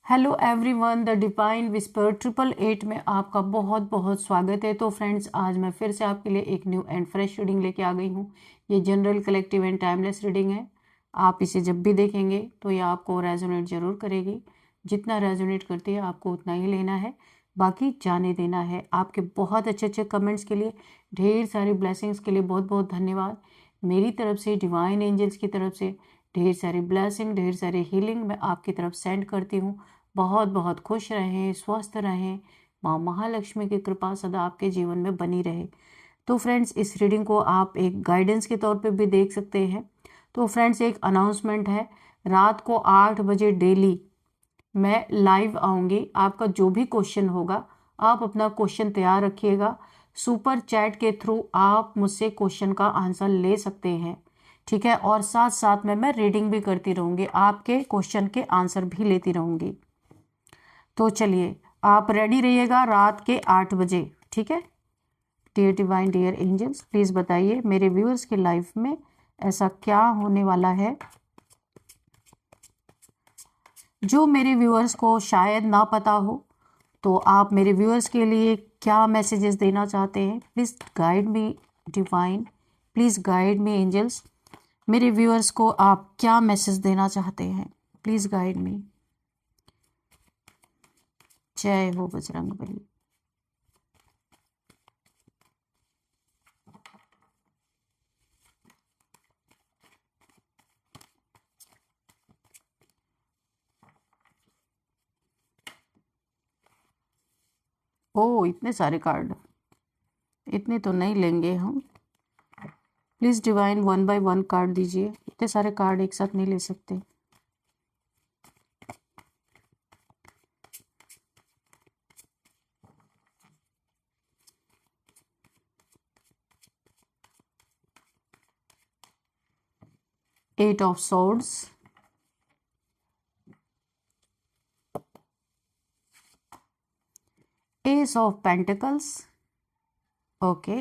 Hello everyone, the divine whisper 888 में आपका बहुत बहुत स्वागत है। तो फ्रेंड्स, आज मैं फिर से आपके लिए एक न्यू एंड फ्रेश रीडिंग लेके आ गई हूँ। ये general, collective and timeless reading है। आप इसे जब भी देखेंगे तो ये आपको रेजोनेट जरूर करेगी। जितना रेजोनेट करती है आपको उतना ही लेना है, बाकी जाने देना है। आपके बहुत अच्छे अच्छे कमेंट्स के लिए, ढेर सारी ब्लेसिंग्स के लिए बहुत बहुत धन्यवाद। मेरी तरफ से, डिवाइन एंजल्स की तरफ से ढेर सारी ब्लेसिंग, ढेर सारी हीलिंग मैं आपकी तरफ सेंड करती हूँ। बहुत बहुत खुश रहें, स्वस्थ रहें। माँ महालक्ष्मी की कृपा सदा आपके जीवन में बनी रहे। तो फ्रेंड्स, इस रीडिंग को आप एक गाइडेंस के तौर पे भी देख सकते हैं। तो फ्रेंड्स, एक अनाउंसमेंट है। रात को 8 बजे डेली मैं लाइव आऊँगी। आपका जो भी क्वेश्चन होगा, आप अपना क्वेश्चन तैयार रखिएगा। सुपर चैट के थ्रू आप मुझसे क्वेश्चन का आंसर ले सकते हैं, ठीक है। और साथ साथ में मैं रीडिंग भी करती रहूँगी, आपके क्वेश्चन के आंसर भी लेती रहूँगी। तो चलिए, आप रेडी रहिएगा रात के 8 बजे, ठीक है। Dear divine, dear angels, please बताइए मेरे व्यूअर्स के लाइफ में ऐसा क्या होने वाला है जो मेरे व्यूअर्स को शायद ना पता हो। तो आप मेरे व्यूअर्स के लिए क्या मैसेजेस देना चाहते हैं? Please guide me divine, please guide me angels. मेरे व्यूअर्स को आप क्या मैसेज देना चाहते हैं? Please guide me. जय हो बजरंगबली। ओ, इतने सारे कार्ड, इतने तो नहीं लेंगे हम। प्लीज़ डिवाइन, 1 बाय 1 कार्ड दीजिए। इतने सारे कार्ड एक साथ नहीं ले सकते। Eight of swords, ace of pentacles, okay,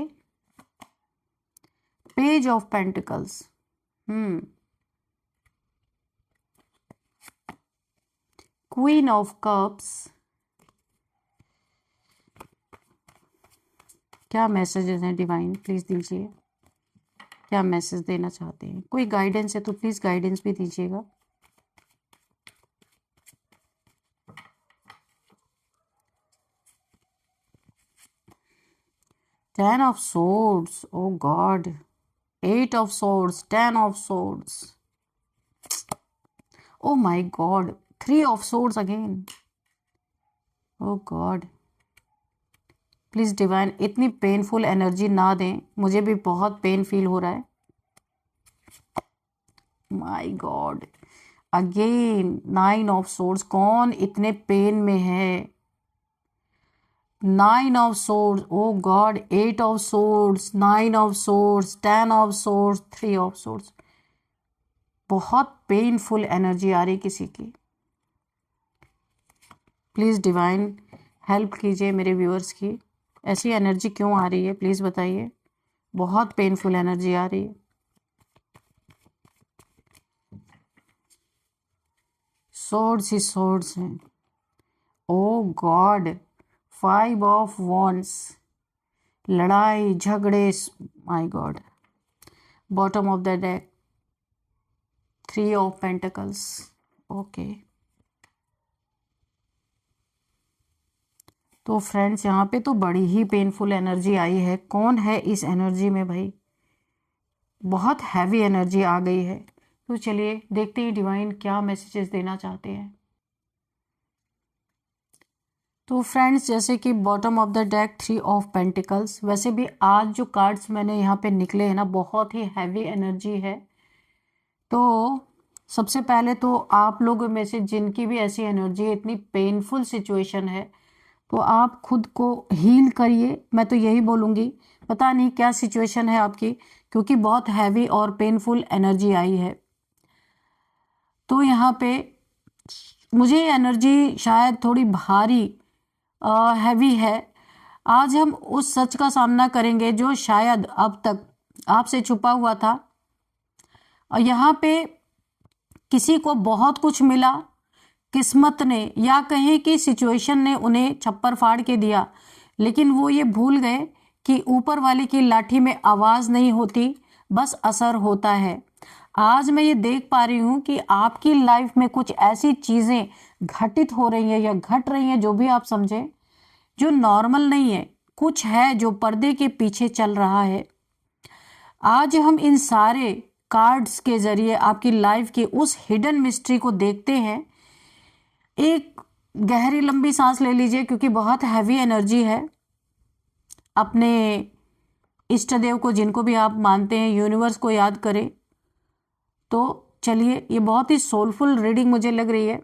page of pentacles, queen of cups. क्या मैसेजेस हैं डिवाइन? प्लीज़ दीजिए, क्या मैसेज देना चाहते हैं? कोई गाइडेंस है तो प्लीज़ गाइडेंस भी दीजिएगा। Ten of swords, oh God. 8 of swords, 10 of swords. Oh my God, 3 of swords again. Oh God. Please divine, इतनी पेनफुल एनर्जी ना दें, मुझे भी बहुत पेन फील हो रहा है। My God, again 9 of swords. कौन इतने पेन में है? 9 of swords, oh God, 8 of swords, 9 of swords, 10 of swords, 3 of swords. बहुत पेनफुल एनर्जी आ रही किसी की। प्लीज़ डिवाइन हेल्प कीजिए मेरे व्यूअर्स की। ऐसी एनर्जी क्यों आ रही है? प्लीज़ बताइए। बहुत पेनफुल एनर्जी आ रही है। सोर्ड्स ही सोर्ड्स हैं। ओ गॉड, 5 ऑफ वॉन्ड्स, लड़ाई झगड़े, my God. Bottom of the deck, 3 of pentacles, okay. तो फ्रेंड्स, यहाँ पे तो बड़ी ही पेनफुल एनर्जी आई है। कौन है इस एनर्जी में भाई? बहुत हैवी एनर्जी आ गई है। तो चलिए देखते हैं डिवाइन क्या मैसेजेस देना चाहते हैं। तो फ्रेंड्स, जैसे कि bottom of the deck 3 of pentacles, वैसे भी आज जो कार्ड्स मैंने यहाँ पे निकले हैं ना, बहुत ही हैवी एनर्जी है। तो सबसे पहले तो आप लोगों में से जिनकी भी ऐसी एनर्जी है, इतनी पेनफुल सिचुएशन है, तो आप खुद को हील करिए। मैं तो यही बोलूँगी। पता नहीं क्या सिचुएशन है आपकी, क्योंकि बहुत हैवी और पेनफुल एनर्जी आई है। तो यहाँ पे मुझे एनर्जी शायद थोड़ी भारी, हैवी है। आज हम उस सच का सामना करेंगे जो शायद अब तक आपसे छुपा हुआ था। और यहाँ पे किसी को बहुत कुछ मिला, किस्मत ने या कहें कि सिचुएशन ने उन्हें छप्पर फाड़ के दिया, लेकिन वो ये भूल गए कि ऊपर वाले की लाठी में आवाज़ नहीं होती, बस असर होता है। आज मैं ये देख पा रही हूँ कि आपकी लाइफ में कुछ ऐसी चीज़ें घटित हो रही हैं या घट रही हैं, जो भी आप समझें, जो नॉर्मल नहीं है। कुछ है जो पर्दे के पीछे चल रहा है। आज हम इन सारे कार्ड्स के जरिए आपकी लाइफ की उस हिडन मिस्ट्री को देखते हैं। एक गहरी लंबी सांस ले लीजिए, क्योंकि बहुत हैवी एनर्जी है। अपने इष्ट देव को, जिनको भी आप मानते हैं, यूनिवर्स को याद करें। तो चलिए, ये बहुत ही सोलफुल रीडिंग मुझे लग रही है।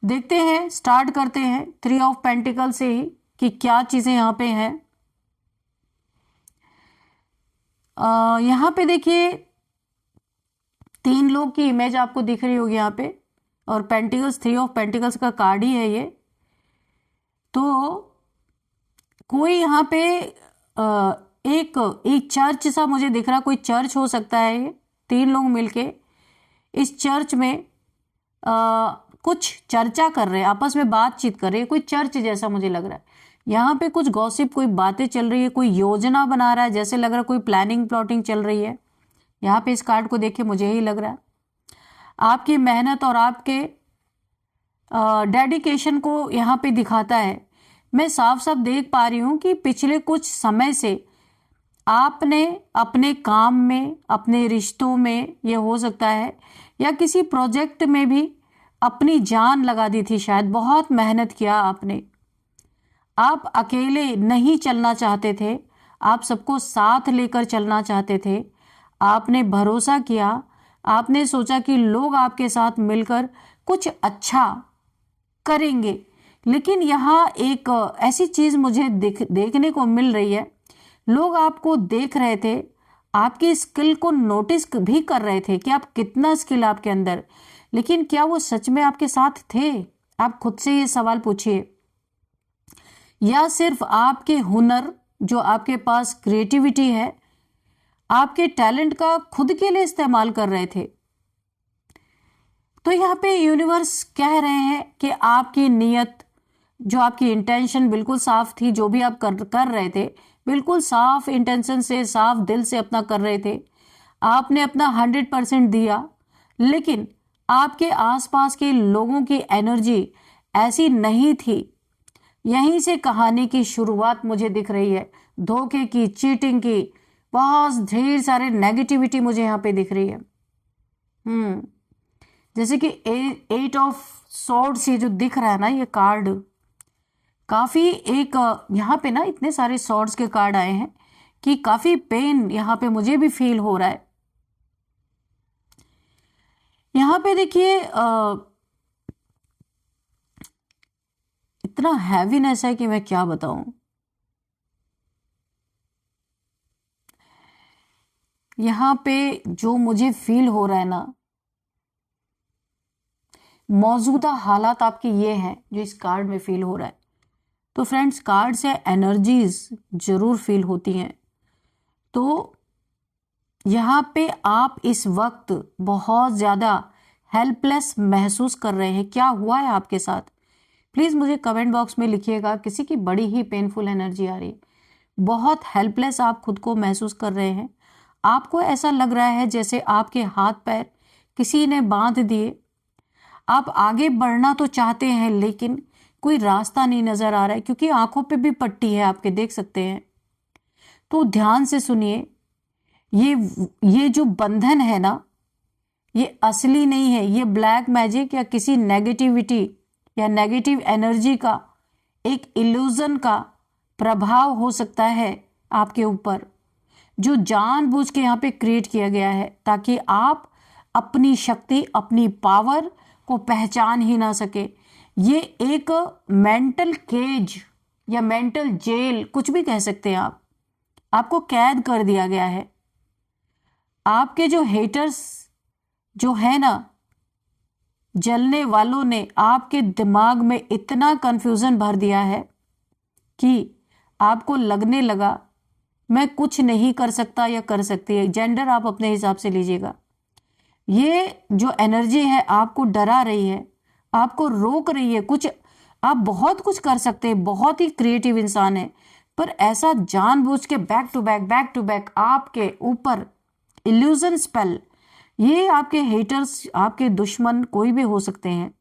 देखते हैं, स्टार्ट करते हैं 3 ऑफ पेंटिकल से ही कि क्या चीज़ें यहाँ पे हैं। यहाँ पे देखिए 3 लोग की इमेज आपको दिख रही होगी यहाँ पे, और पेंटिकल्स, 3 ऑफ पेंटिकल्स का कार्ड ही है ये। तो कोई यहाँ पे एक चर्च सा मुझे दिख रहा, कोई चर्च हो सकता है ये। 3 लोग मिलके इस चर्च में कुछ चर्चा कर रहे हैं, आपस में बातचीत कर रहे हैं। कोई चर्च जैसा मुझे लग रहा है। यहाँ पे कुछ गॉसिप, कोई बातें चल रही है, कोई योजना बना रहा है, जैसे लग रहा है कोई प्लानिंग प्लॉटिंग चल रही है। यहाँ पे इस कार्ड को देख के मुझे ही लग रहा है। आपकी मेहनत और आपके डेडिकेशन को यहाँ पे दिखाता है। मैं साफ साफ देख पा रही हूँ कि पिछले कुछ समय से आपने अपने काम में, अपने रिश्तों में, ये हो सकता है, या किसी प्रोजेक्ट में भी अपनी जान लगा दी थी। शायद बहुत मेहनत किया आपने। आप अकेले नहीं चलना चाहते थे, आप सबको साथ लेकर चलना चाहते थे। आपने भरोसा किया, आपने सोचा कि लोग आपके साथ मिलकर कुछ अच्छा करेंगे। लेकिन यहाँ एक ऐसी चीज़ मुझे देखने को मिल रही है। लोग आपको देख रहे थे, आपकी स्किल को नोटिस भी कर रहे थे कि आप कितना स्किल आपके अंदर, लेकिन क्या वो सच में आपके साथ थे? आप खुद से ये सवाल पूछिए। या सिर्फ आपके हुनर, जो आपके पास क्रिएटिविटी है, आपके टैलेंट का खुद के लिए इस्तेमाल कर रहे थे? तो यहाँ पे यूनिवर्स कह रहे हैं कि आपकी नीयत, जो आपकी इंटेंशन बिल्कुल साफ थी, जो भी आप कर रहे थे, बिल्कुल साफ इंटेंशन से, साफ दिल से अपना कर रहे थे। आपने अपना 100% दिया, लेकिन आपके आसपास के लोगों की एनर्जी ऐसी नहीं थी। यहीं से कहानी की शुरुआत मुझे दिख रही है। धोखे की, चीटिंग की, बहुत ढेर सारे नेगेटिविटी मुझे यहाँ पे दिख रही है। जैसे कि 8 ऑफ सॉर्ड्स ये जो दिख रहा है ना, ये कार्ड काफी एक, यहाँ पे ना इतने सारे सॉर्ड्स के कार्ड आए हैं कि काफी पेन यहाँ पे मुझे भी फील हो रहा है। यहाँ पे देखिए इतना हैवीनेस है कि मैं क्या बताऊं। यहाँ पे जो मुझे फील हो रहा है ना, मौजूदा हालात आपकी ये हैं जो इस कार्ड में फील हो रहा है। तो फ्रेंड्स, कार्ड से एनर्जीज जरूर फील होती हैं। तो यहाँ पे आप इस वक्त बहुत ज़्यादा हेल्पलेस महसूस कर रहे हैं। क्या हुआ है आपके साथ? प्लीज़ मुझे कमेंट बॉक्स में लिखिएगा। किसी की बड़ी ही पेनफुल एनर्जी आ रही है, बहुत हेल्पलेस आप खुद को महसूस कर रहे हैं। आपको ऐसा लग रहा है जैसे आपके हाथ पैर किसी ने बांध दिए। आप आगे बढ़ना तो चाहते हैं, लेकिन कोई रास्ता नहीं नजर आ रहा है, क्योंकि आंखों पे भी पट्टी है आपके, देख सकते हैं। तो ध्यान से सुनिए, ये जो बंधन है ना, ये असली नहीं है। ये ब्लैक मैजिक या किसी नेगेटिविटी या नेगेटिव एनर्जी का एक इल्यूजन का प्रभाव हो सकता है आपके ऊपर, जो जानबूझ के यहाँ पे क्रिएट किया गया है, ताकि आप अपनी शक्ति, अपनी पावर को पहचान ही ना सके। ये एक मेंटल केज या मेंटल जेल, कुछ भी कह सकते हैं आप। आपको कैद कर दिया गया है। आपके जो हेटर्स जो है ना, जलने वालों ने आपके दिमाग में इतना कंफ्यूजन भर दिया है कि आपको लगने लगा मैं कुछ नहीं कर सकता या कर सकती है। जेंडर आप अपने हिसाब से लीजिएगा। ये जो एनर्जी है आपको डरा रही है, आपको रोक रही है। कुछ आप बहुत कुछ कर सकते हैं, बहुत ही क्रिएटिव इंसान है, पर ऐसा जानबूझ के बैक टू बैक आपके ऊपर इल्यूजन स्पेल, ये आपके हेटर्स, आपके दुश्मन कोई भी हो सकते हैं,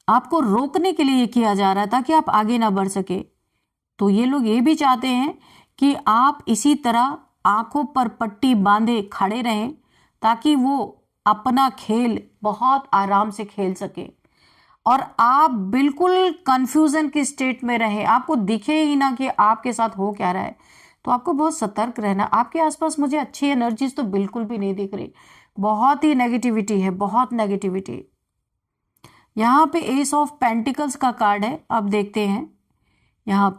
आपको रोकने के लिए ये किया जा रहा है ताकि आप आगे ना बढ़ सके। तो ये लोग ये भी चाहते हैं कि आप इसी तरह आंखों पर पट्टी बांधे खड़े रहें ताकि वो अपना खेल बहुत आराम से खेल सके और आप बिल्कुल कंफ्यूजन की स्टेट में रहें, आपको दिखे ही ना कि आपके साथ हो क्या रहा है। तो आपको बहुत सतर्क रहना। आपके आसपास मुझे अच्छी एनर्जीज तो बिल्कुल भी नहीं दिख रही, बहुत ही नेगेटिविटी है, बहुत नेगेटिविटी। यहाँ पे एस ऑफ पेंटिकल्स का कार्ड है, अब देखते हैं यहाँ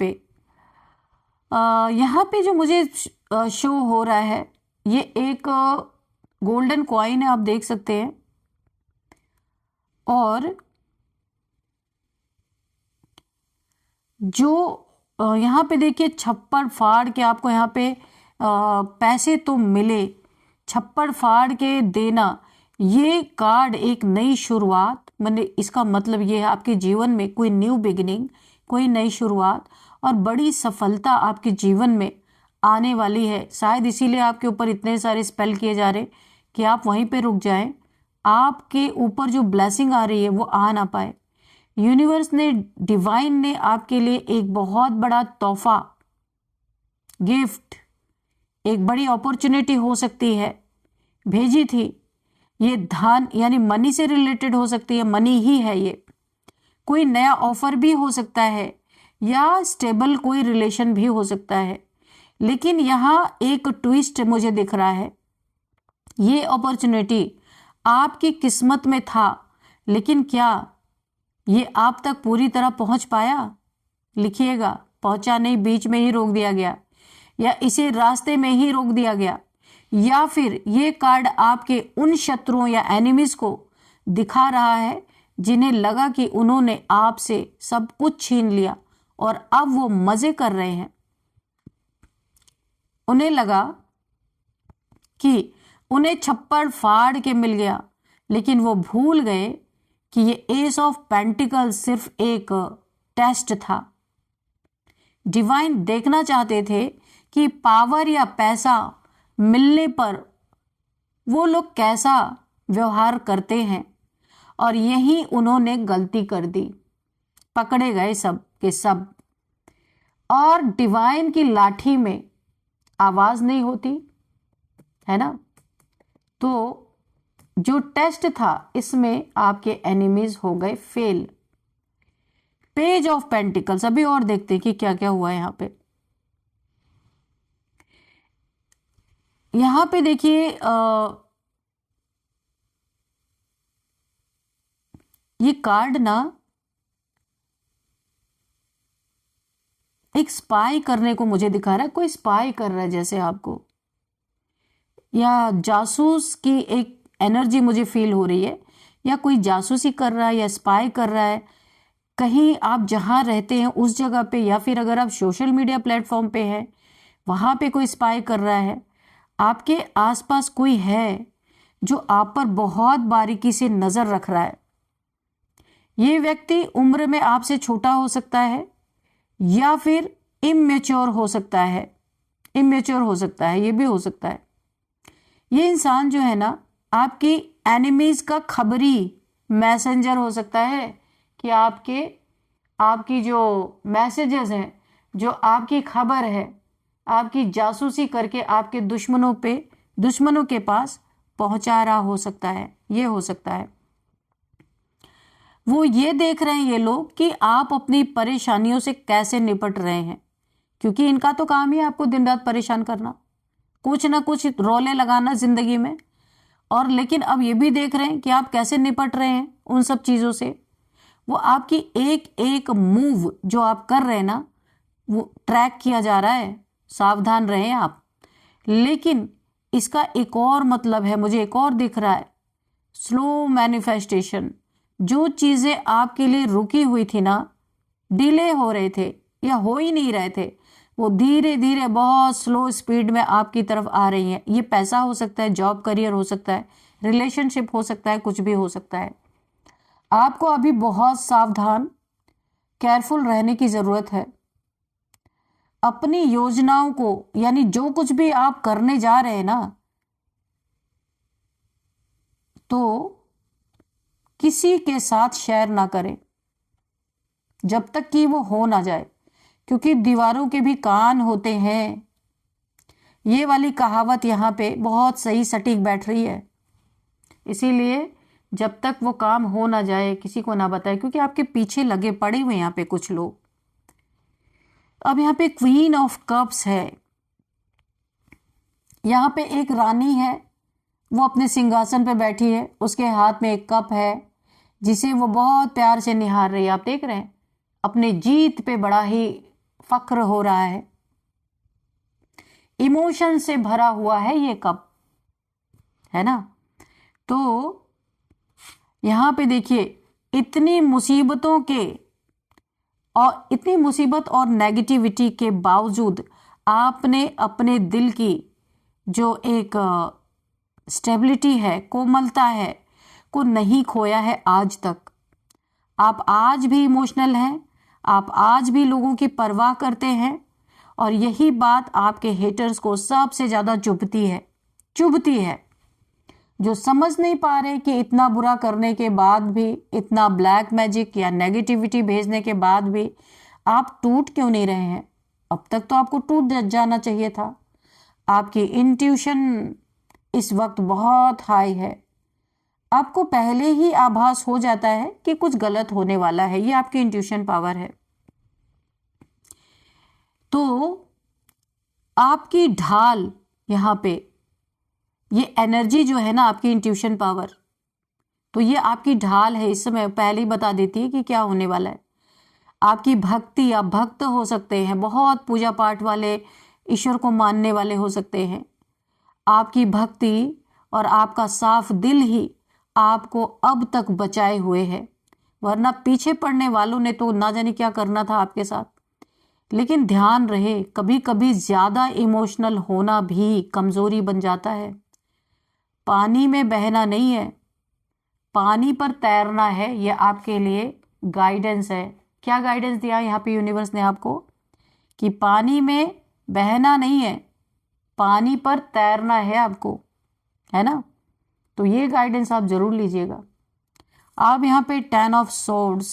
पे जो मुझे शो हो रहा है, ये एक गोल्डन कॉइन है, आप देख सकते हैं। और जो यहाँ पे देखिए छप्पड़ फाड़ के आपको यहाँ पे पैसे तो मिले, छप्पड़ फाड़ के देना, ये कार्ड एक नई शुरुआत, मैंने इसका मतलब ये है आपके जीवन में कोई न्यू बिगिनिंग, कोई नई शुरुआत और बड़ी सफलता आपके जीवन में आने वाली है। शायद इसीलिए आपके ऊपर इतने सारे स्पेल किए जा रहे कि आप वहीं पे रुक जाएं, आपके ऊपर जो ब्लेसिंग आ रही है वो आ ना पाए। यूनिवर्स ने, डिवाइन ने आपके लिए एक बहुत बड़ा तोहफा, गिफ्ट, एक बड़ी अपॉर्चुनिटी हो सकती है भेजी थी। ये धन यानी मनी से रिलेटेड हो सकती है, मनी ही है ये, कोई नया ऑफर भी हो सकता है या स्टेबल कोई रिलेशन भी हो सकता है। लेकिन यहाँ एक ट्विस्ट मुझे दिख रहा है, ये अपॉर्चुनिटी आपकी किस्मत में था, लेकिन क्या ये आप तक पूरी तरह पहुंच पाया? लिखिएगा, पहुंचा नहीं, बीच में ही रोक दिया गया या इसे रास्ते में ही रोक दिया गया, या फिर ये कार्ड आपके उन शत्रुओं या एनिमीज को दिखा रहा है जिन्हें लगा कि उन्होंने आपसे सब कुछ छीन लिया और अब वो मजे कर रहे हैं। उन्हें लगा कि उन्हें छप्पड़ फाड़ के मिल गया, लेकिन वो भूल गए कि ये एस ऑफ पेंटिकल्स सिर्फ एक टेस्ट था। डिवाइन देखना चाहते थे कि पावर या पैसा मिलने पर वो लोग कैसा व्यवहार करते हैं, और यही उन्होंने गलती कर दी, पकड़े गए सब के सब। और डिवाइन की लाठी में आवाज नहीं होती है ना, तो जो टेस्ट था इसमें आपके एनिमीज हो गए फेल। पेज ऑफ पेंटिकल्स, अभी और देखते हैं कि क्या क्या हुआ है यहाँ पे देखिए ये कार्ड ना एक स्पाई करने को मुझे दिखा रहा है, कोई स्पाई कर रहा है जैसे आपको, या जासूस की एक एनर्जी मुझे फील हो रही है, या कोई जासूसी कर रहा है या स्पाई कर रहा है कहीं आप जहां रहते हैं उस जगह पे, या फिर अगर आप सोशल मीडिया प्लेटफॉर्म पे हैं वहां पे कोई स्पाई कर रहा है। आपके आसपास कोई है जो आप पर बहुत बारीकी से नजर रख रहा है। ये व्यक्ति उम्र में आपसे छोटा हो सकता है या फिर इमेच्योर हो सकता है, ये भी हो सकता है। ये इंसान जो है ना आपकी एनिमीज का खबरी मैसेंजर हो सकता है कि आपकी जो मैसेजेस हैं, जो आपकी खबर है, आपकी जासूसी करके आपके दुश्मनों के पास पहुंचा रहा हो सकता है। ये हो सकता है वो ये देख रहे हैं ये लोग कि आप अपनी परेशानियों से कैसे निपट रहे हैं, क्योंकि इनका तो काम ही है आपको दिन रात परेशान करना, कुछ ना कुछ रोले लगाना जिंदगी में। और लेकिन अब ये भी देख रहे हैं कि आप कैसे निपट रहे हैं उन सब चीजों से। वो आपकी एक एक मूव जो आप कर रहे हैं ना, वो ट्रैक किया जा रहा है, सावधान रहें आप। लेकिन इसका एक और मतलब है, मुझे एक और दिख रहा है, स्लो मैनिफेस्टेशन। जो चीजें आपके लिए रुकी हुई थी ना, डिले हो रहे थे या हो ही नहीं रहे थे, वो धीरे धीरे बहुत स्लो स्पीड में आपकी तरफ आ रही हैं। ये पैसा हो सकता है, जॉब करियर हो सकता है, रिलेशनशिप हो सकता है, कुछ भी हो सकता है। आपको अभी बहुत सावधान, केयरफुल रहने की ज़रूरत है। अपनी योजनाओं को, यानी जो कुछ भी आप करने जा रहे हैं ना, तो किसी के साथ शेयर ना करें जब तक कि वो हो ना जाए, क्योंकि दीवारों के भी कान होते हैं। ये वाली कहावत यहाँ पे बहुत सही सटीक बैठ रही है। इसीलिए जब तक वो काम हो ना जाए किसी को ना बताए, क्योंकि आपके पीछे लगे पड़े हुए यहाँ पे कुछ लोग। अब यहाँ पे क्वीन ऑफ कप्स है, यहाँ पे एक रानी है, वो अपने सिंहासन पे बैठी है, उसके हाथ में एक कप है जिसे वो बहुत प्यार से निहार रही है। आप देख रहे हैं, अपने जीत पे बड़ा ही फक्र हो रहा है, इमोशन से भरा हुआ है ये कप, है ना। तो यहाँ पे देखिए, इतनी मुसीबतों के और इतनी मुसीबत और नेगेटिविटी के बावजूद आपने अपने दिल की जो एक स्टेबिलिटी है, कोमलता है, को नहीं खोया है आज तक। आप आज भी इमोशनल हैं, आप आज भी लोगों की परवाह करते हैं, और यही बात आपके हेटर्स को सबसे ज़्यादा चुभती है, जो समझ नहीं पा रहे कि इतना बुरा करने के बाद भी, इतना ब्लैक मैजिक या नेगेटिविटी भेजने के बाद भी आप टूट क्यों नहीं रहे हैं। अब तक तो आपको टूट जाना चाहिए था। आपकी इंट्यूशन इस वक्त बहुत हाई है, आपको पहले ही आभास हो जाता है कि कुछ गलत होने वाला है। ये आपकी इंट्यूशन पावर है। तो आपकी ढाल, यहाँ पे ये एनर्जी जो है ना, आपकी इंट्यूशन पावर, तो ये आपकी ढाल है। इस समय पहले ही बता देती है कि क्या होने वाला है। आपकी भक्ति, आप भक्त हो सकते हैं, बहुत पूजा पाठ वाले, ईश्वर को मानने वाले हो सकते हैं। आपकी भक्ति और आपका साफ दिल ही आपको अब तक बचाए हुए है, वरना पीछे पड़ने वालों ने तो ना जाने क्या करना था आपके साथ। लेकिन ध्यान रहे, कभी कभी ज़्यादा इमोशनल होना भी कमज़ोरी बन जाता है। पानी में बहना नहीं है, पानी पर तैरना है। यह आपके लिए गाइडेंस है। क्या गाइडेंस दिया यहाँ पे यूनिवर्स ने आपको, कि पानी में बहना नहीं है, पानी पर तैरना है आपको, है ना। तो ये गाइडेंस आप जरूर लीजिएगा। आप यहाँ पे 10 ऑफ सोर्ड्स,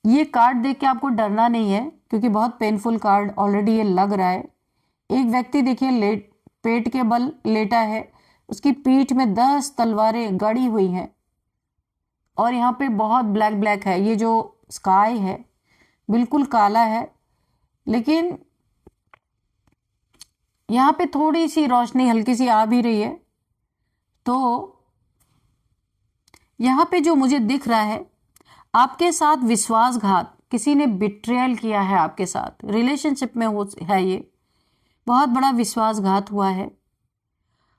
ये कार्ड देख के आपको डरना नहीं है, क्योंकि बहुत पेनफुल कार्ड ऑलरेडी ये लग रहा है। एक व्यक्ति देखिए पेट के बल लेटा है, उसकी पीठ में 10 तलवारें गड़ी हुई हैं, और यहाँ पे बहुत ब्लैक है। ये जो स्काई है बिल्कुल काला है, लेकिन यहाँ पे थोड़ी सी रोशनी हल्की सी आ भी रही है। तो यहाँ पे जो मुझे दिख रहा है, आपके साथ विश्वासघात, किसी ने बिट्रेयल किया है आपके साथ, रिलेशनशिप में है, ये बहुत बड़ा विश्वासघात हुआ है,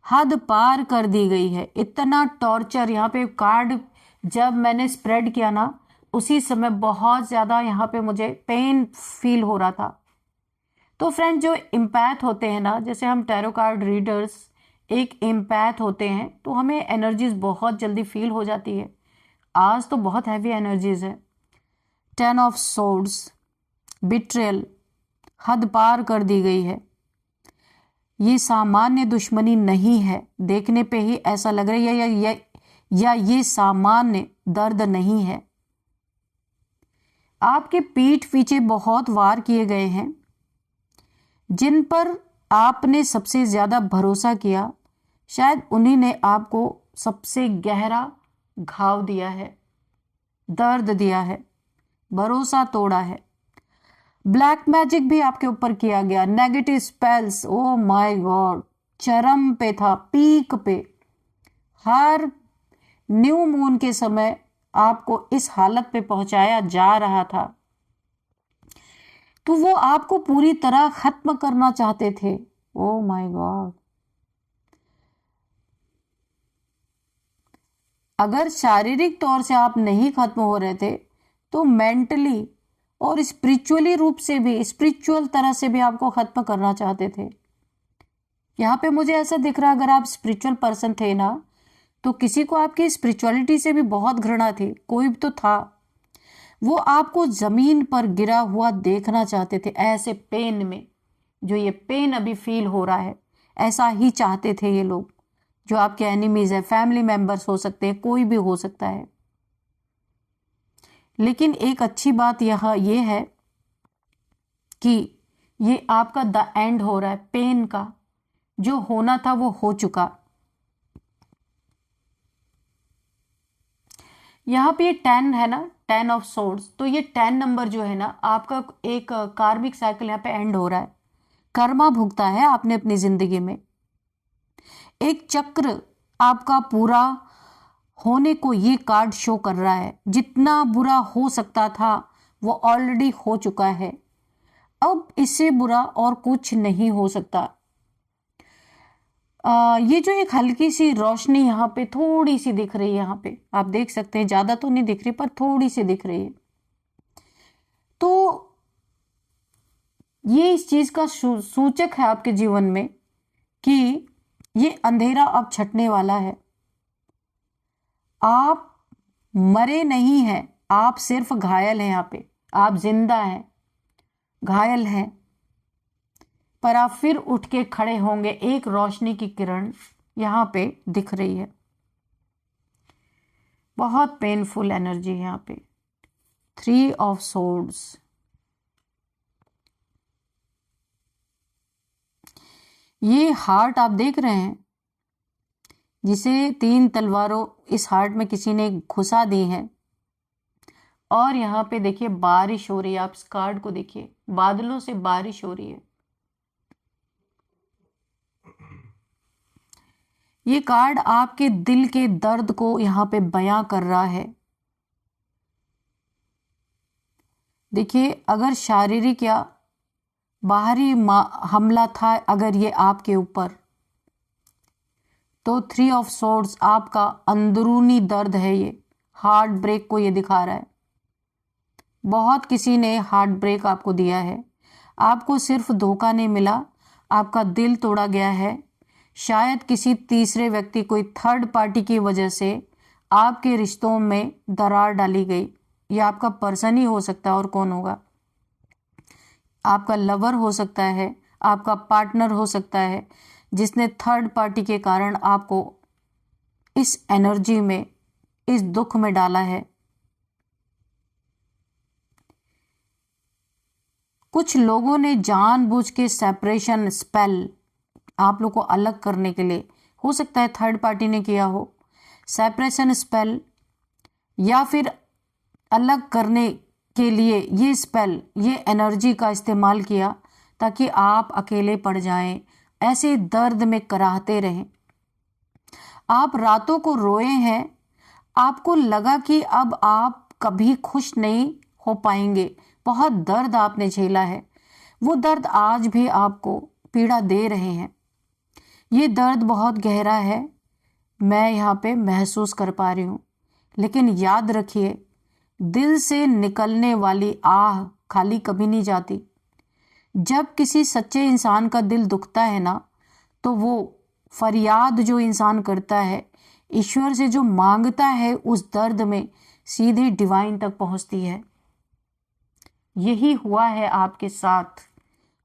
हद पार कर दी गई है। इतना टॉर्चर, यहाँ पे कार्ड जब मैंने स्प्रेड किया ना, उसी समय बहुत ज़्यादा यहाँ पे मुझे पेन फील हो रहा था। तो फ्रेंड, जो इम्पैथ होते हैं ना, जैसे हम टैरो कार्ड रीडर्स एक इम्पैथ होते हैं, तो हमें एनर्जीज बहुत जल्दी फील हो जाती है। आज तो बहुत हैवी एनर्जीज है। 10 ऑफ सोर्ड्स, बिट्रेयल, हद पार कर दी गई है। ये सामान्य दुश्मनी नहीं है, देखने पे ही ऐसा लग रहा है, या ये सामान्य दर्द नहीं है। आपके पीठ पीछे बहुत वार किए गए हैं, जिन पर आपने सबसे ज्यादा भरोसा किया, शायद उन्हीं ने आपको सबसे गहरा घाव दिया है, दर्द दिया है, भरोसा तोड़ा है। ब्लैक मैजिक भी आपके ऊपर किया गया, negative spells, oh my God, चरम पे था, पीक पे। हर न्यू मून के समय आपको इस हालत पे पहुंचाया जा रहा था। तो वो आपको पूरी तरह खत्म करना चाहते थे। ओ माय गॉड, अगर शारीरिक तौर से आप नहीं खत्म हो रहे थे, तो मेंटली और स्पिरिचुअली रूप से भी, स्पिरिचुअल तरह से भी आपको खत्म करना चाहते थे। यहाँ पे मुझे ऐसा दिख रहा है, अगर आप स्पिरिचुअल पर्सन थे ना, तो किसी को आपकी स्पिरिचुअलिटी से भी बहुत घृणा थी, कोई तो था, वो आपको जमीन पर गिरा हुआ देखना चाहते थे, ऐसे पेन में, जो ये पेन अभी फील हो रहा है, ऐसा ही चाहते थे ये लोग, जो आपके एनिमीज है, फैमिली मेंबर्स हो सकते हैं, कोई भी हो सकता है। लेकिन एक अच्छी बात यहाँ ये है कि ये आपका द एंड हो रहा है, पेन का जो होना था वो हो चुका। यहाँ पे ये 10 है ना, 10 ऑफ सोर्ड्स, तो ये 10 नंबर जो है ना, आपका एक कार्मिक साइकिल यहाँ पे एंड हो रहा है, कर्मा भुगता है आपने अपनी जिंदगी में, एक चक्र आपका पूरा होने को ये कार्ड शो कर रहा है। जितना बुरा हो सकता था वो ऑलरेडी हो चुका है, अब इससे बुरा और कुछ नहीं हो सकता। ये जो एक हल्की सी रोशनी यहाँ पे थोड़ी सी दिख रही है, यहाँ पे आप देख सकते हैं, ज्यादा तो नहीं दिख रही पर थोड़ी सी दिख रही है, तो ये इस चीज का सूचक है आपके जीवन में कि ये अंधेरा अब छटने वाला है। आप मरे नहीं हैं, आप सिर्फ घायल हैं। यहाँ पे आप जिंदा हैं, घायल हैं, पर आप फिर उठ के खड़े होंगे। एक रोशनी की किरण यहाँ पे दिख रही है। बहुत पेनफुल एनर्जी है यहाँ पे। 3 ऑफ सोर्ड्स, ये हार्ट आप देख रहे हैं, जिसे 3 तलवारों इस हार्ट में किसी ने घुसा दी है, और यहाँ पे देखिए बारिश हो रही है। आप इस कार्ड को देखिए, बादलों से बारिश हो रही है। ये कार्ड आपके दिल के दर्द को यहाँ पे बयां कर रहा है। देखिए, अगर शारीरिक या बाहरी हमला था अगर ये आपके ऊपर, तो 3 ऑफ सोर्ड्स आपका अंदरूनी दर्द है, ये हार्ट ब्रेक को ये दिखा रहा है। बहुत किसी ने हार्ट ब्रेक आपको दिया है, आपको सिर्फ धोखा नहीं मिला, आपका दिल तोड़ा गया है। शायद किसी तीसरे व्यक्ति, कोई थर्ड पार्टी की वजह से आपके रिश्तों में दरार डाली गई। यह आपका पर्सन ही हो सकता है, और कौन होगा? आपका लवर हो सकता है, आपका पार्टनर हो सकता है, जिसने थर्ड पार्टी के कारण आपको इस एनर्जी में, इस दुख में डाला है। कुछ लोगों ने जानबूझ के सेपरेशन स्पेल आप लोग को अलग करने के लिए, हो सकता है थर्ड पार्टी ने किया हो सेपरेशन स्पेल, या फिर अलग करने के लिए ये स्पेल, ये एनर्जी का इस्तेमाल किया ताकि आप अकेले पड़ जाएं, ऐसे दर्द में कराहते रहें। आप रातों को रोए हैं, आपको लगा कि अब आप कभी खुश नहीं हो पाएंगे, बहुत दर्द आपने झेला है, वो दर्द आज भी आपको पीड़ा दे रहे हैं। ये दर्द बहुत गहरा है, मैं यहाँ पे महसूस कर पा रही हूँ। लेकिन याद रखिए, दिल से निकलने वाली आह खाली कभी नहीं जाती। जब किसी सच्चे इंसान का दिल दुखता है ना, तो वो फरियाद जो इंसान करता है, ईश्वर से जो मांगता है, उस दर्द में सीधे डिवाइन तक पहुंचती है। यही हुआ है आपके साथ।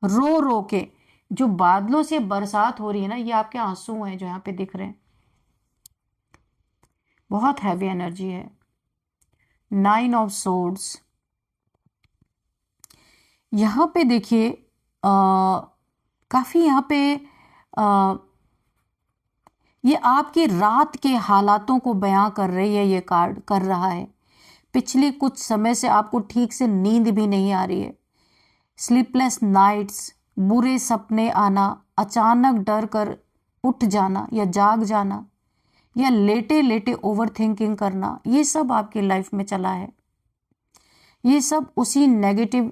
रो रो के जो बादलों से बरसात हो रही है ना, ये आपके आंसू हैं जो यहाँ पे दिख रहे हैं। बहुत हैवी एनर्जी है। 9 ऑफ सोर्ड्स, यहाँ पे देखिए काफी यहाँ पे ये आपकी रात के हालातों को बयां कर रही है, ये कार्ड कर रहा है। पिछले कुछ समय से आपको ठीक से नींद भी नहीं आ रही है, स्लीपलेस नाइट्स, बुरे सपने आना, अचानक डर कर उठ जाना या जाग जाना, या लेटे लेटे ओवर थिंकिंग करना, ये सब आपकी लाइफ में चला है। ये सब उसी नेगेटिव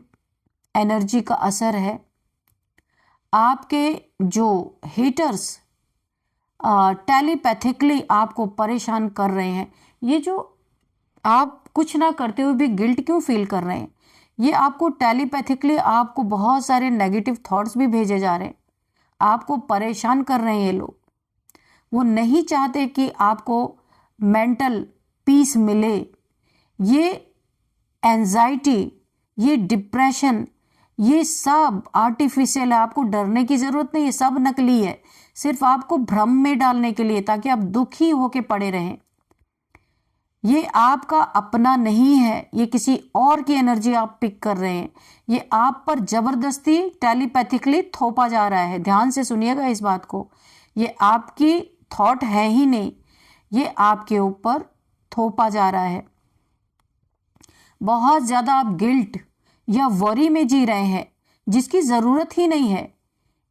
एनर्जी का असर है। आपके जो हेटर्स टेलीपैथिकली आपको परेशान कर रहे हैं, ये जो आप कुछ ना करते हुए भी गिल्ट क्यों फील कर रहे हैं, ये आपको टेलीपैथिकली आपको बहुत सारे नेगेटिव थॉट्स भी भेजे जा रहे हैं। आपको परेशान कर रहे हैं ये लोग। वो नहीं चाहते कि आपको मेंटल पीस मिले। ये एंजाइटी, ये डिप्रेशन, ये सब आर्टिफिशियल है। आपको डरने की जरूरत नहीं है, सब नकली है, सिर्फ आपको भ्रम में डालने के लिए, ताकि आप दुखी होके पड़े रहें। ये आपका अपना नहीं है, ये किसी और की एनर्जी आप पिक कर रहे हैं। ये आप पर जबरदस्ती टेलीपैथिकली थोपा जा रहा है। ध्यान से सुनिएगा इस बात को। ये आपकी थॉट है ही नहीं, ये आपके ऊपर थोपा जा रहा है। बहुत ज्यादा आप गिल्ट या वरी में जी रहे हैं जिसकी जरूरत ही नहीं है।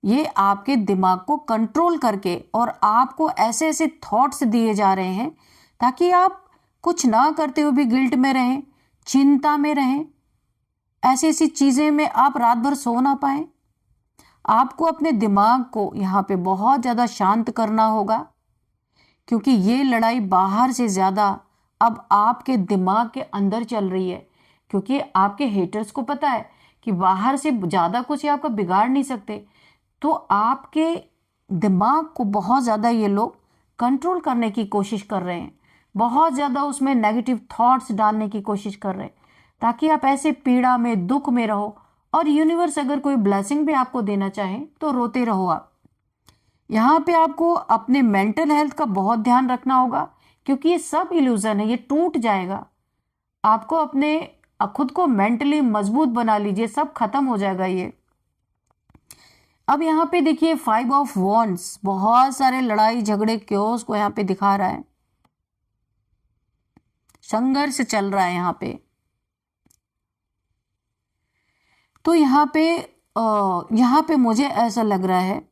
ये आपके दिमाग को कंट्रोल करके और आपको ऐसे ऐसे थॉट्स दिए जा रहे हैं ताकि आप कुछ ना करते हुए भी गिल्ट में रहें, चिंता में रहें, ऐसी ऐसी चीजें में आप रात भर सो ना पाए। आपको अपने दिमाग को यहाँ पे बहुत ज्यादा शांत करना होगा, क्योंकि ये लड़ाई बाहर से ज्यादा अब आपके दिमाग के अंदर चल रही है। क्योंकि आपके हेटर्स को पता है कि बाहर से ज्यादा कुछ ये आपका बिगाड़ नहीं सकते, तो आपके दिमाग को बहुत ज्यादा ये लोग कंट्रोल करने की कोशिश कर रहे हैं, बहुत ज्यादा उसमें नेगेटिव थॉट्स डालने की कोशिश कर रहे हैं, ताकि आप ऐसे पीड़ा में, दुख में रहो। और यूनिवर्स अगर कोई ब्लेसिंग भी आपको देना चाहे तो रोते रहो आप। यहाँ पे आपको अपने मेंटल हेल्थ का बहुत ध्यान रखना होगा, क्योंकि ये सब इल्यूजन है, ये टूट जाएगा। आपको अपने खुद को मेंटली मजबूत बना लीजिए, सब खत्म हो जाएगा ये। अब यहाँ पे देखिए 5 ऑफ वॉन्ड्स, बहुत सारे लड़ाई झगड़े क्योस को यहाँ पे दिखा रहा है। संघर्ष चल रहा है यहाँ पे। तो यहाँ पे मुझे ऐसा लग रहा है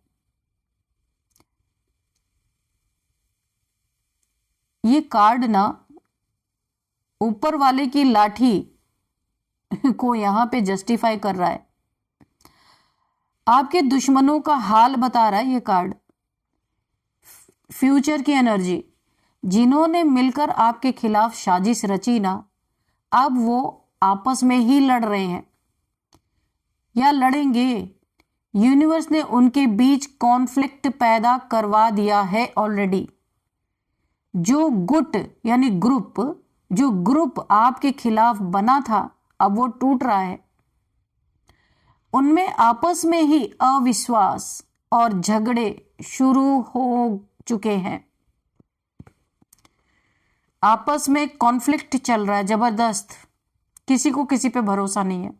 ये कार्ड ना ऊपर वाले की लाठी को यहाँ पे जस्टिफाई कर रहा है। आपके दुश्मनों का हाल बता रहा है ये कार्ड, फ्यूचर की एनर्जी। जिन्होंने मिलकर आपके खिलाफ साजिश रची ना, अब वो आपस में ही लड़ रहे हैं या लड़ेंगे। यूनिवर्स ने उनके बीच कॉन्फ्लिक्ट पैदा करवा दिया है ऑलरेडी। जो गुट यानी ग्रुप आपके खिलाफ बना था, अब वो टूट रहा है। उनमें आपस में ही अविश्वास और झगड़े शुरू हो चुके हैं। आपस में कॉन्फ्लिक्ट चल रहा है जबरदस्त, किसी को किसी पे भरोसा नहीं है।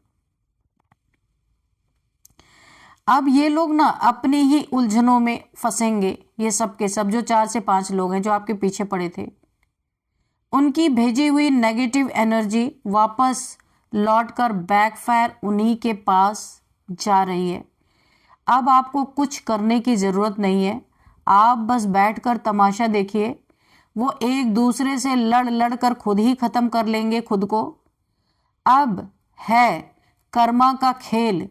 अब ये लोग ना अपनी ही उलझनों में फंसेंगे। ये सब के सब जो 4 से 5 लोग हैं जो आपके पीछे पड़े थे, उनकी भेजी हुई नेगेटिव एनर्जी वापस लौटकर बैकफायर उन्हीं के पास जा रही है। अब आपको कुछ करने की जरूरत नहीं है, आप बस बैठकर तमाशा देखिए। वो एक दूसरे से लड़ कर खुद ही खत्म कर लेंगे खुद को। अब है कर्मा का खेल।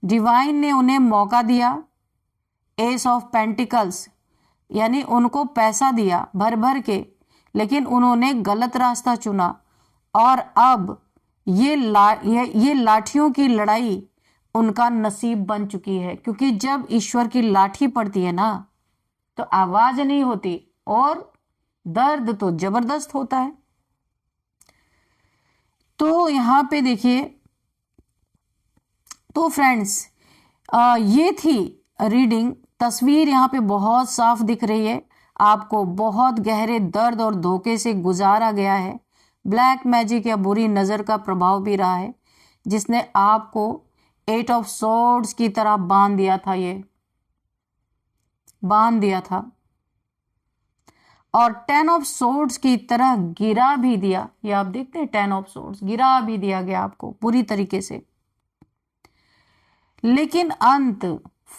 डिवाइन ने उन्हें मौका दिया, एस ऑफ पेंटिकल्स, यानी उनको पैसा दिया भर भर के, लेकिन उन्होंने गलत रास्ता चुना। और अब ये लाठियों की लड़ाई उनका नसीब बन चुकी है। क्योंकि जब ईश्वर की लाठी पड़ती है ना, तो आवाज नहीं होती और दर्द तो जबरदस्त होता है। तो यहाँ पे देखिए, तो फ्रेंड्स ये थी रीडिंग। तस्वीर यहाँ पे बहुत साफ दिख रही है। आपको बहुत गहरे दर्द और धोखे से गुजारा गया है। ब्लैक मैजिक या बुरी नजर का प्रभाव भी रहा है, जिसने आपको 8 ऑफ सॉर्ड्स की तरह बांध दिया था और 10 ऑफ सॉर्ड्स की तरह गिरा भी दिया। ये आप देखते हैं, 10 ऑफ सॉर्ड्स गिरा भी दिया गया आपको बुरी तरीके से। लेकिन अंत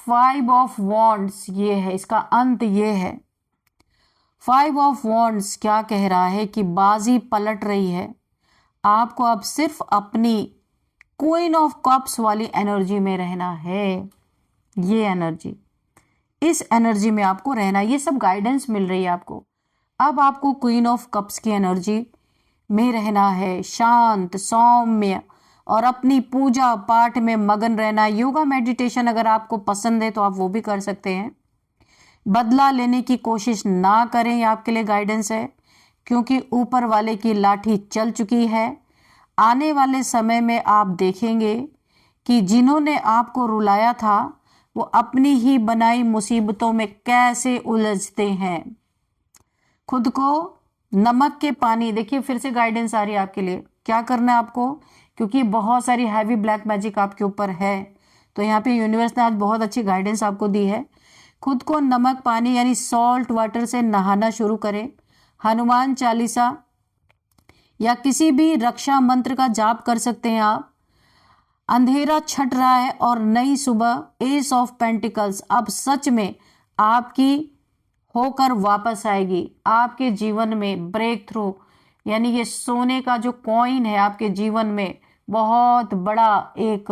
5 ऑफ वॉन्ड्स ये है, इसका अंत ये है। 5 ऑफ वॉन्ड्स क्या कह रहा है कि बाजी पलट रही है। आपको अब सिर्फ अपनी क्वीन ऑफ कप्स वाली एनर्जी में रहना है। ये एनर्जी, इस एनर्जी में आपको रहना। ये सब गाइडेंस मिल रही है आपको। अब आपको क्वीन ऑफ कप्स की एनर्जी में रहना है, शांत, सौम्य और अपनी पूजा पाठ में मगन रहना। योगा मेडिटेशन अगर आपको पसंद है तो आप वो भी कर सकते हैं। बदला लेने की कोशिश ना करें, ये आपके लिए गाइडेंस है, क्योंकि ऊपर वाले की लाठी चल चुकी है। आने वाले समय में आप देखेंगे कि जिन्होंने आपको रुलाया था वो अपनी ही बनाई मुसीबतों में कैसे उलझते हैं। खुद को नमक के पानी, देखिए फिर से गाइडेंस आ रही है आपके लिए, क्या करना है आपको, क्योंकि बहुत सारी हैवी ब्लैक मैजिक आपके ऊपर है, तो यहाँ पे यूनिवर्स ने आज बहुत अच्छी गाइडेंस आपको दी है। खुद को नमक पानी यानी सॉल्ट वाटर से नहाना शुरू करें। हनुमान चालीसा या किसी भी रक्षा मंत्र का जाप कर सकते हैं आप। अंधेरा छट रहा है और नई सुबह, एस ऑफ पेंटिकल्स अब सच में आपकी होकर वापस आएगी। आपके जीवन में ब्रेक थ्रू यानी ये सोने का जो कॉइन है आपके जीवन में बहुत बड़ा एक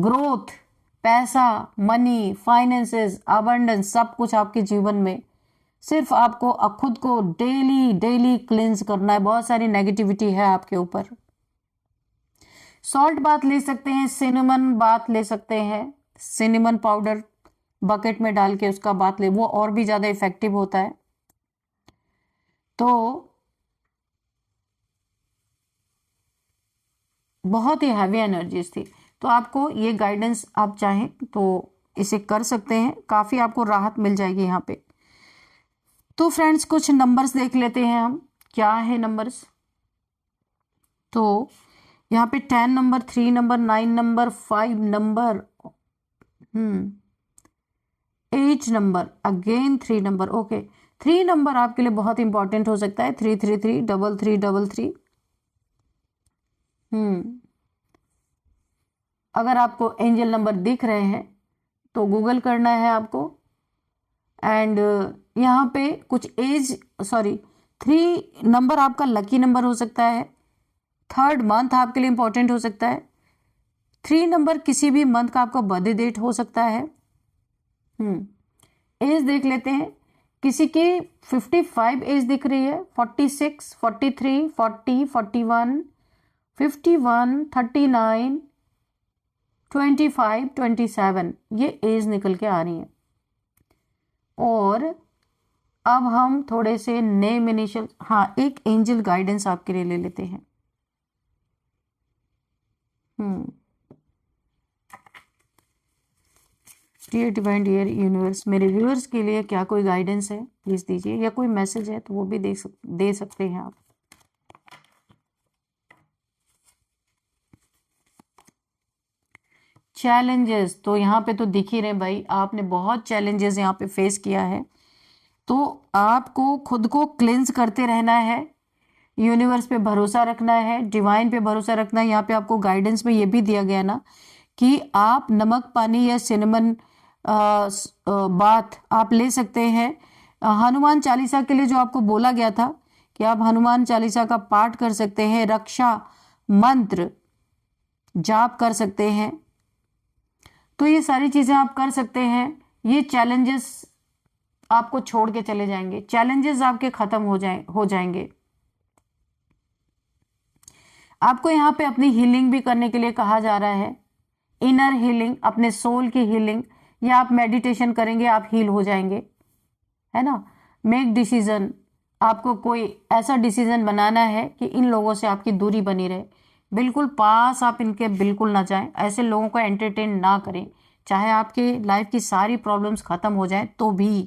ग्रोथ, पैसा, मनी, फाइनेंसेस, अबंडेंस, सब कुछ आपके जीवन में। सिर्फ आपको खुद को डेली डेली क्लींस करना है। बहुत सारी नेगेटिविटी है आपके ऊपर। सॉल्ट बाथ ले सकते हैं, सिनेमन बाथ ले सकते हैं। सिनेमन पाउडर बकेट में डाल के उसका बाथ ले, वो और भी ज्यादा इफेक्टिव होता है। तो बहुत ही हैवी एनर्जीज थी, तो आपको ये गाइडेंस आप चाहें तो इसे कर सकते हैं, काफी आपको राहत मिल जाएगी यहाँ पे। तो फ्रेंड्स कुछ नंबर्स देख लेते हैं हम, क्या है नंबर्स। तो यहाँ पे 10 number, 3 number, 9 number, 5 number, 8 number, again 3 number. Okay, 3 number आपके लिए बहुत इंपॉर्टेंट हो सकता है। 333, 3333। अगर आपको एंजल नंबर दिख रहे हैं तो गूगल करना है आपको। एंड यहाँ पे कुछ एज, सॉरी, 3 नंबर आपका लकी नंबर हो सकता है। 3rd मंथ आपके लिए इंपॉर्टेंट हो सकता है। 3 नंबर किसी भी मंथ का आपका बर्थडे डेट हो सकता है। एज देख लेते हैं, किसी की 55 एज दिख रही है, 46, 43, 40, 41, 51, 39, 25, 27, ये एज निकल के आ रही है। और अब हम थोड़े से नेम इनिशियल, हाँ, एक एंजल गाइडेंस आपके लिए ले लेते हैं। डियर डिवाइन, डियर यूनिवर्स, मेरे व्यूअर्स के लिए क्या कोई गाइडेंस है प्लीज दीजिए, या कोई मैसेज है तो वो भी दे सकते हैं आप। चैलेंजेस तो यहाँ पे तो दिख ही रहे भाई, आपने बहुत चैलेंजेस यहाँ पे फेस किया है, तो आपको खुद को क्लेंस करते रहना है, यूनिवर्स पे भरोसा रखना है, डिवाइन पे भरोसा रखना है। यहाँ पे आपको गाइडेंस में ये भी दिया गया ना कि आप नमक पानी या सिनेमन बाथ आप ले सकते हैं। हनुमान चालीसा के लिए जो आपको बोला गया था कि आप हनुमान चालीसा का पाठ कर सकते हैं, रक्षा मंत्र जाप कर सकते हैं, तो ये सारी चीजें आप कर सकते हैं। ये चैलेंजेस आपको छोड़ के चले जाएंगे, चैलेंजेस आपके खत्म हो जाएंगे। आपको यहाँ पे अपनी हीलिंग भी करने के लिए कहा जा रहा है, इनर हीलिंग, अपने सोल की हीलिंग, या आप मेडिटेशन करेंगे आप हील हो जाएंगे, है ना। मेक डिसीजन, आपको कोई ऐसा डिसीजन बनाना है कि इन लोगों से आपकी दूरी बनी रहे, बिल्कुल पास आप इनके बिल्कुल ना जाएं, ऐसे लोगों को एंटरटेन ना करें, चाहे आपके लाइफ की सारी प्रॉब्लम्स खत्म हो जाएं तो भी।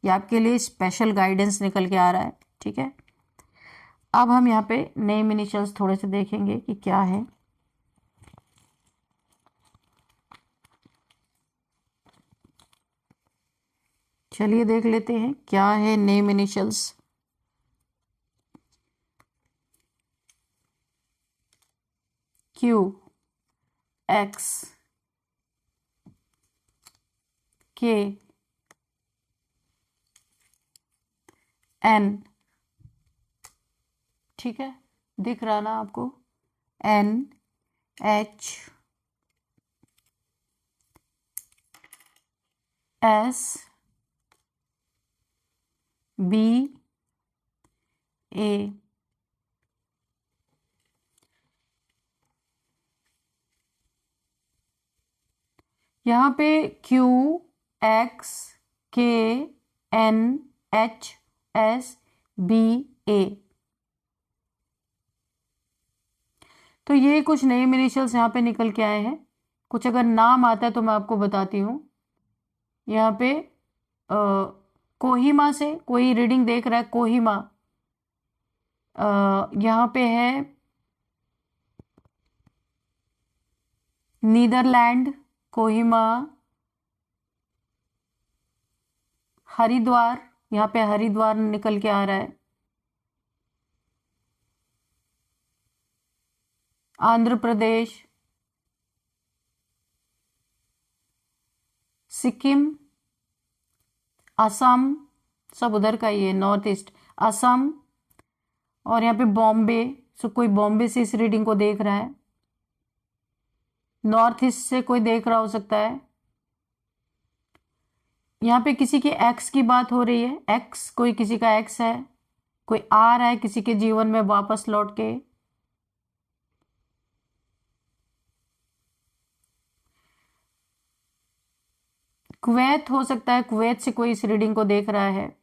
ये आपके लिए स्पेशल गाइडेंस निकल के आ रहा है, ठीक है। अब हम यहाँ पे नेम इनिशियल्स थोड़े से देखेंगे कि क्या है। चलिए देख लेते हैं क्या है नेम इनिशियल्स। क्यू, एक्स, के, एन, ठीक है, दिख रहा ना आपको, एन, एच, एस, बी, ए, यहाँ पे QXKNHSBA, तो ये कुछ नए इनिशियल्स यहाँ पे निकल के आए हैं। कुछ अगर नाम आता है तो मैं आपको बताती हूँ। यहाँ पे कोहिमा से कोई रीडिंग देख रहा है, कोहिमा, यहाँ पे है नीदरलैंड, कोहिमा, हरिद्वार, यहाँ पे हरिद्वार निकल के आ रहा है, आंध्र प्रदेश, सिक्किम, असम, सब उधर का ही है, नॉर्थ ईस्ट, असम, और यहाँ पे बॉम्बे, सो कोई बॉम्बे से इस रीडिंग को देख रहा है, नॉर्थ ईस्ट से कोई देख रहा हो सकता है। यहाँ पे किसी के एक्स की बात हो रही है, एक्स, कोई किसी का एक्स है, कोई आ रहा है किसी के जीवन में वापस लौट के। कुवैत हो सकता है, कुवैत से कोई इस रीडिंग को देख रहा है।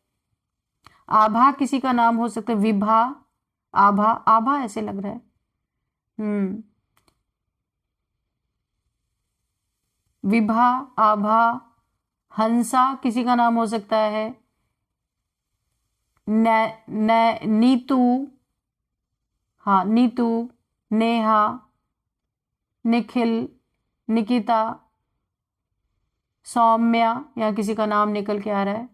आभा किसी का नाम हो सकता है, विभा, आभा, आभा ऐसे लग रहा है। विभा, आभा, हंसा किसी का नाम हो सकता है, नीतू, हाँ नीतू, नेहा, निखिल, निकिता, सौम्या, या किसी का नाम निकल के आ रहा है।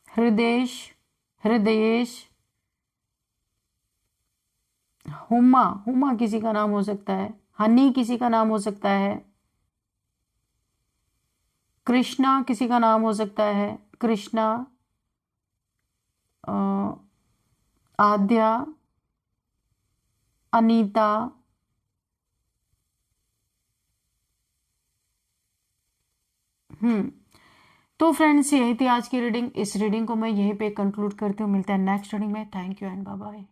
हृदेश, हृदयेश, हुमा, हुमा किसी का नाम हो सकता है, हनी किसी का नाम हो सकता है, कृष्णा किसी का नाम हो सकता है, कृष्णा, आद्या, अनीता, तो फ्रेंड्स यही थी आज की रीडिंग। इस रीडिंग को मैं यहीं पे कंक्लूड करती हूँ। मिलते हैं नेक्स्ट रीडिंग में। Thank you and bye bye.